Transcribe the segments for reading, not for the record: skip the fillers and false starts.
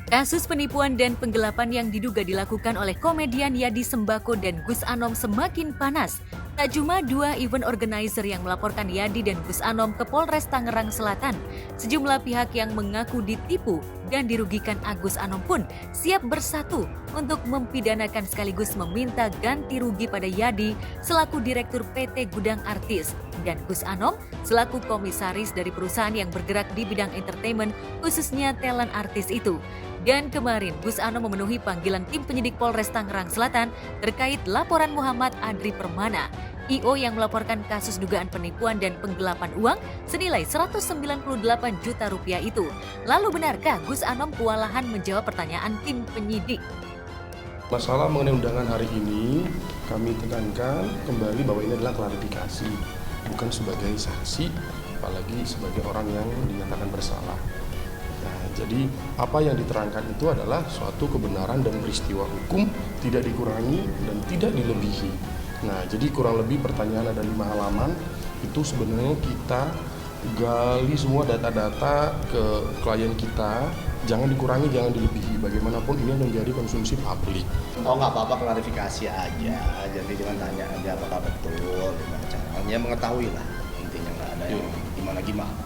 Kasus penipuan dan penggelapan yang diduga dilakukan oleh komedian Yadi Sembako dan Gus Anom semakin panas. Tak cuma dua event organizer yang melaporkan Yadi dan Gus Anom ke Polres Tangerang Selatan, sejumlah pihak yang mengaku ditipu dan dirugikan Agus Anom pun siap bersatu untuk mempidanakan sekaligus meminta ganti rugi pada Yadi selaku Direktur PT Gudang Artis dan Gus Anom selaku komisaris dari perusahaan yang bergerak di bidang entertainment khususnya talent artis itu. Dan kemarin Gus Anom memenuhi panggilan tim penyidik Polres Tangerang Selatan terkait laporan Muhammad Adri Permana, IO yang melaporkan kasus dugaan penipuan dan penggelapan uang senilai 198 juta rupiah itu. Lalu benarkah Gus Anom kewalahan menjawab pertanyaan tim penyidik? Masalah mengenai undangan hari ini, kami tekankan kembali bahwa ini adalah klarifikasi, bukan sebagai saksi, apalagi sebagai orang yang dinyatakan bersalah. Nah, jadi apa yang diterangkan itu adalah suatu kebenaran dan peristiwa hukum, tidak dikurangi dan tidak dilebihi. Nah, jadi kurang lebih pertanyaan ada 5 halaman, itu sebenarnya kita gali semua data-data ke klien kita, jangan dikurangi, jangan dilebihi, bagaimanapun ini menjadi konsumsi publik. Oh nggak apa-apa, klarifikasi aja, jadi jangan tanya aja apakah betul, gimana caranya, mengetahui lah, intinya nggak ada yang gimana-gimana.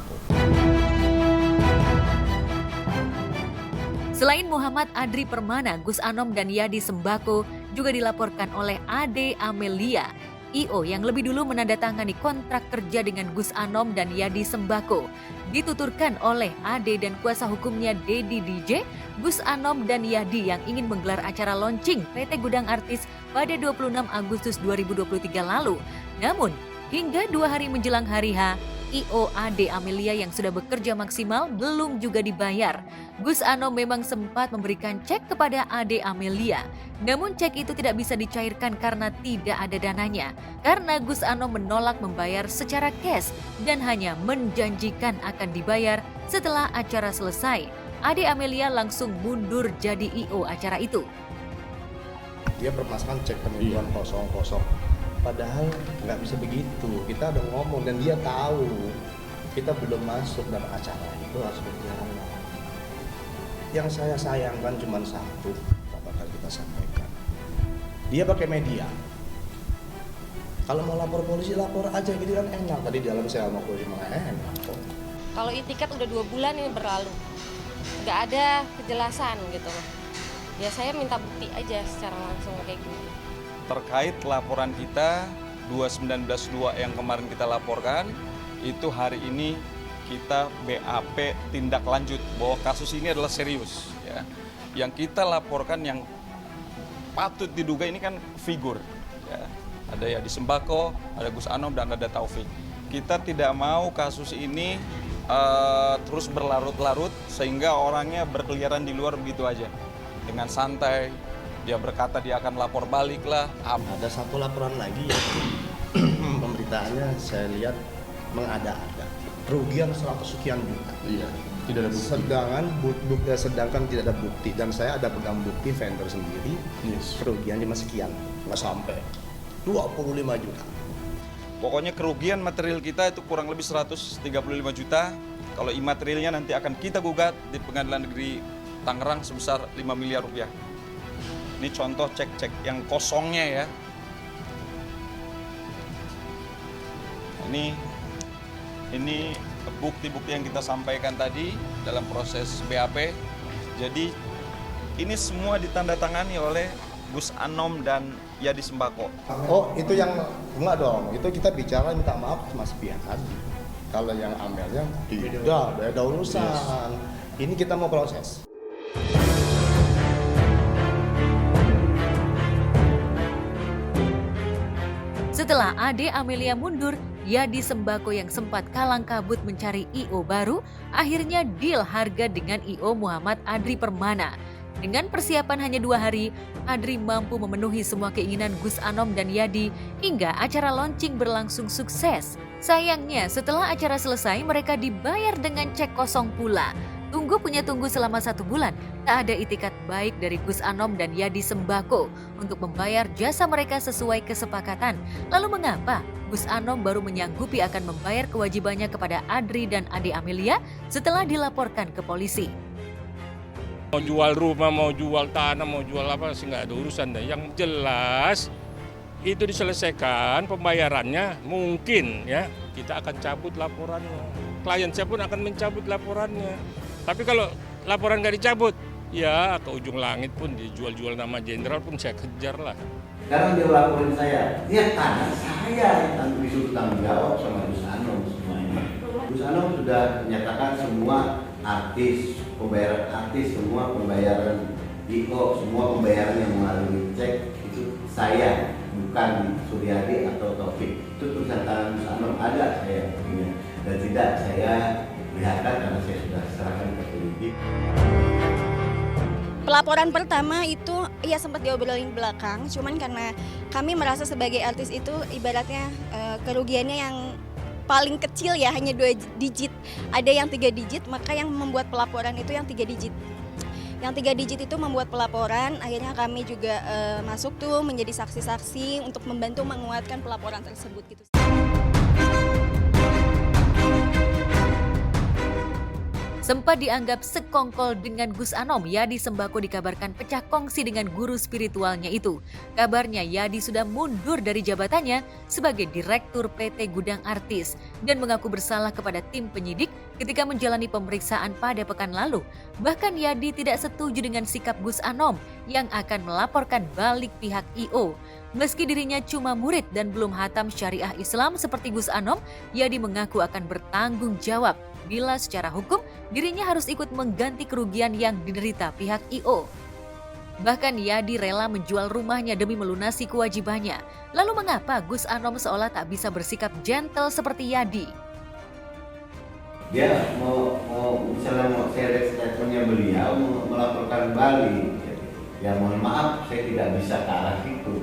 Selain Muhammad Adri Permana, Gus Anom dan Yadi Sembako juga dilaporkan oleh Ade Amelia, IO yang lebih dulu menandatangani kontrak kerja dengan Gus Anom dan Yadi Sembako. Dituturkan oleh Ade dan kuasa hukumnya Dedi DJ, Gus Anom dan Yadi yang ingin menggelar acara launching PT Gudang Artis pada 26 Agustus 2023 lalu. Namun, hingga 2 hari menjelang hari H, IO Ade Amelia yang sudah bekerja maksimal belum juga dibayar. Gus Anom memang sempat memberikan cek kepada Ade Amelia. Namun cek itu tidak bisa dicairkan karena tidak ada dananya. Karena Gus Anom menolak membayar secara cash dan hanya menjanjikan akan dibayar setelah acara selesai. Ade Amelia langsung mundur jadi IO acara itu. Dia permasalahan cek penipuan kosong-kosong. Padahal nggak bisa begitu, kita udah ngomong dan dia tahu kita belum masuk dalam acara itu harus berjalan. Yang saya sayangkan cuma satu, bakal kita sampaikan. Dia pakai media. Kalau mau lapor polisi lapor aja gitu kan enak. Tadi di dalam saya mau polisi malah enak kok. Kalau itikat udah 2 bulan ini berlalu, nggak ada kejelasan gitu loh. Ya saya minta bukti aja secara langsung kayak gini. Terkait laporan kita 219.2 yang kemarin kita laporkan, itu hari ini kita BAP tindak lanjut bahwa kasus ini adalah serius. Ya. Yang kita laporkan yang patut diduga ini kan figur. Ya. Ada Yadi Sembako, ada Gus Anom, dan ada Taufik. Kita tidak mau kasus ini terus berlarut-larut sehingga orangnya berkeliaran di luar begitu aja. Dengan santai, dia berkata dia akan lapor balik lah. Ada satu laporan lagi yang pemberitaannya saya lihat mengada-ada. Kerugian 100 sekian juta. Iya, tidak ada bukti. Sedangkan tidak ada bukti dan saya ada pegang bukti vendor sendiri. Yes. Kerugian 5 sekian, nggak sampai 25 juta. Pokoknya kerugian material kita itu kurang lebih 135 juta. Kalau imaterialnya nanti akan kita gugat di Pengadilan Negeri Tangerang sebesar 5 miliar rupiah. Ini contoh cek-cek yang kosongnya ya. Ini bukti-bukti yang kita sampaikan tadi dalam proses BAP. Jadi ini semua ditandatangani oleh Gus Anom dan Yadi Sembako. Oh itu yang enggak dong, itu kita bicara minta maaf sama sepihak tadi. Kalau yang amelnya tidak ada urusan. Ini kita mau proses. Setelah Ade Amelia mundur, Yadi Sembako yang sempat kalang kabut mencari IO baru, akhirnya deal harga dengan IO Muhammad Adri Permana. Dengan persiapan hanya 2 hari, Adri mampu memenuhi semua keinginan Gus Anom dan Yadi hingga acara launching berlangsung sukses. Sayangnya setelah acara selesai mereka dibayar dengan cek kosong pula. Tunggu selama 1 bulan, tak ada itikat baik dari Gus Anom dan Yadi Sembako untuk membayar jasa mereka sesuai kesepakatan. Lalu mengapa Gus Anom baru menyanggupi akan membayar kewajibannya kepada Adri dan Ade Amelia setelah dilaporkan ke polisi? Mau jual rumah, mau jual tanah, mau jual apa sih nggak ada urusan deh. Yang jelas itu diselesaikan pembayarannya, mungkin ya kita akan cabut laporannya. Klien saya pun akan mencabut laporannya. Tapi kalau laporan nggak dicabut, ya ke ujung langit pun dijual-jual nama jenderal pun saya kejar lah. Sekarang dia laporin saya, dia tanya saya yang disuruh tanggung jawab sama Gus Anom semuanya. Gus Anom sudah menyatakan semua artis, pembayaran artis, semua pembayaran IO, semua pembayaran yang melalui cek itu saya, bukan Suryadi atau Taufik. Itu tulisan tangan Gus Anom, ada saya punya, dan tidak saya lihatkan karena saya sudah serahkan ke penyidik. Pelaporan pertama itu ya sempat diobrolin belakang, cuman karena kami merasa sebagai artis itu ibaratnya kerugiannya yang paling kecil ya hanya 2 digit, ada yang 3 digit, maka yang membuat pelaporan itu yang 3 digit. Yang 3 digit itu membuat pelaporan, akhirnya kami juga masuk tuh menjadi saksi-saksi untuk membantu menguatkan pelaporan tersebut gitu. Sempat dianggap sekongkol dengan Gus Anom, Yadi Sembako dikabarkan pecah kongsi dengan guru spiritualnya itu. Kabarnya Yadi sudah mundur dari jabatannya sebagai Direktur PT Gudang Artis dan mengaku bersalah kepada tim penyidik ketika menjalani pemeriksaan pada pekan lalu. Bahkan Yadi tidak setuju dengan sikap Gus Anom yang akan melaporkan balik pihak IO. Meski dirinya cuma murid dan belum hatam syariah Islam seperti Gus Anom, Yadi mengaku akan bertanggung jawab bila secara hukum dirinya harus ikut mengganti kerugian yang diderita pihak IO. Bahkan Yadi rela menjual rumahnya demi melunasi kewajibannya. Lalu mengapa Gus Anom seolah tak bisa bersikap gentle seperti Yadi? Dia misalnya mau saya lihat statementnya beliau melaporkan balik. Ya mohon maaf, saya tidak bisa ke arah situ.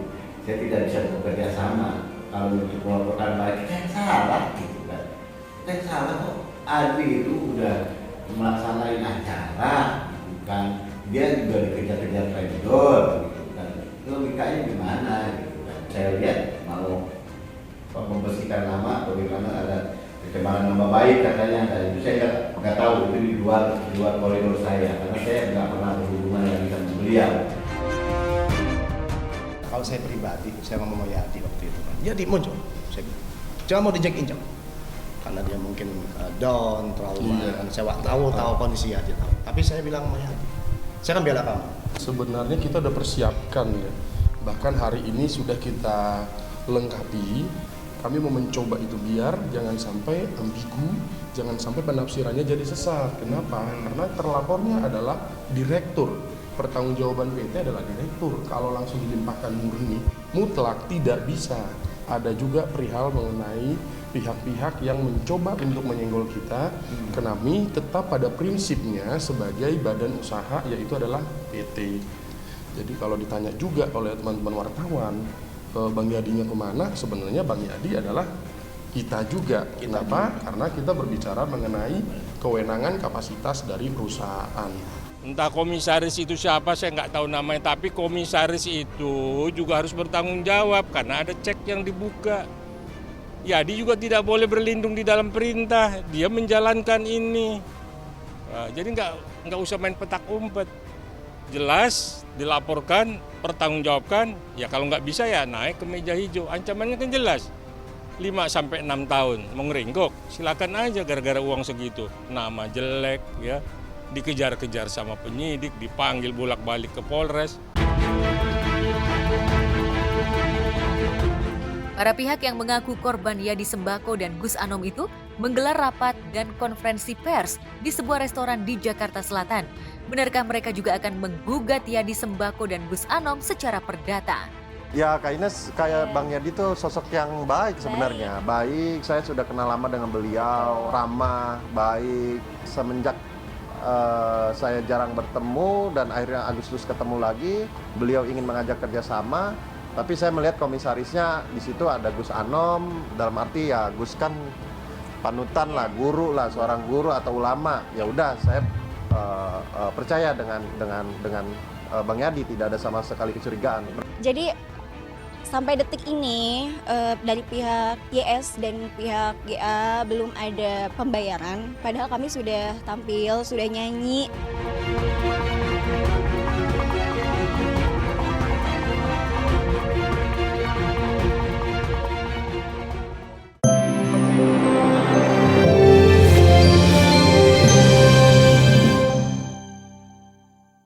Saya tidak bisa bekerja sama. Kalau untuk melaporkan balik, kita yang salah gitu kan. Kita yang salah kok. Adri itu udah melaksanain acara, bukan dia juga dikejar-kejar vendor, gitu kan. Logikanya gimana, gitu kan. Saya lihat mau membersihkan nama, bagaimana ada pencemaran nama baik katanya, dan itu saya nggak tahu, itu di luar koridor saya, karena saya nggak pernah berhubungan lagi sama beliau. Kalau saya pribadi, saya ngomong sama Yadi waktu itu kan, Yadi muncul, saya bilang, jangan mau diinjak-injak. Karena dia mungkin down, trauma, kan saya tahu kondisi Yadi tahu. Tapi saya bilang sama Yadi, saya kan bela kamu. Sebenarnya kita udah persiapkan ya. Bahkan hari ini sudah kita lengkapi. Kami mau mencoba itu biar jangan sampai ambigu, jangan sampai penafsirannya jadi sesat. Kenapa? Karena terlapornya adalah direktur. Pertanggungjawaban PT adalah direktur. Kalau langsung dilimpahkan murni, mutlak tidak bisa. Ada juga perihal mengenai pihak-pihak yang mencoba untuk menyenggol kita. Kami tetap pada prinsipnya sebagai badan usaha, yaitu adalah PT. Jadi kalau ditanya juga oleh teman-teman wartawan, Bang Yadinya kemana? Sebenarnya Bang Yadi adalah kita juga. Kenapa? Karena kita berbicara mengenai kewenangan kapasitas dari perusahaan. Entah komisaris itu siapa, saya nggak tahu namanya, tapi komisaris itu juga harus bertanggung jawab karena ada cek yang dibuka. Yadi juga tidak boleh berlindung di dalam perintah, dia menjalankan ini. Jadi nggak usah main petak umpet. Jelas, dilaporkan, pertanggungjawabkan, ya kalau nggak bisa ya naik ke meja hijau. Ancamannya kan jelas, 5-6 tahun, mau ngeringkok, silakan aja gara-gara uang segitu. Nama jelek, ya dikejar-kejar sama penyidik, dipanggil bolak-balik ke Polres. Para pihak yang mengaku korban Yadi Sembako dan Gus Anom itu menggelar rapat dan konferensi pers di sebuah restoran di Jakarta Selatan. Benarkah mereka juga akan menggugat Yadi Sembako dan Gus Anom secara perdata? Ya Kak Ines, kayak Bang Yadi itu sosok yang baik sebenarnya. Baik, saya sudah kenal lama dengan beliau, ramah, baik. Semenjak saya jarang bertemu dan akhirnya Agustus ketemu lagi, beliau ingin mengajak kerjasama. Tapi saya melihat komisarisnya di situ ada Gus Anom, dalam arti ya Gus kan panutan lah, guru lah, seorang guru atau ulama. Ya udah, saya percaya dengan Bang Yadi, tidak ada sama sekali kecurigaan. Jadi sampai detik ini dari pihak YS dan pihak GA belum ada pembayaran, padahal kami sudah tampil, sudah nyanyi.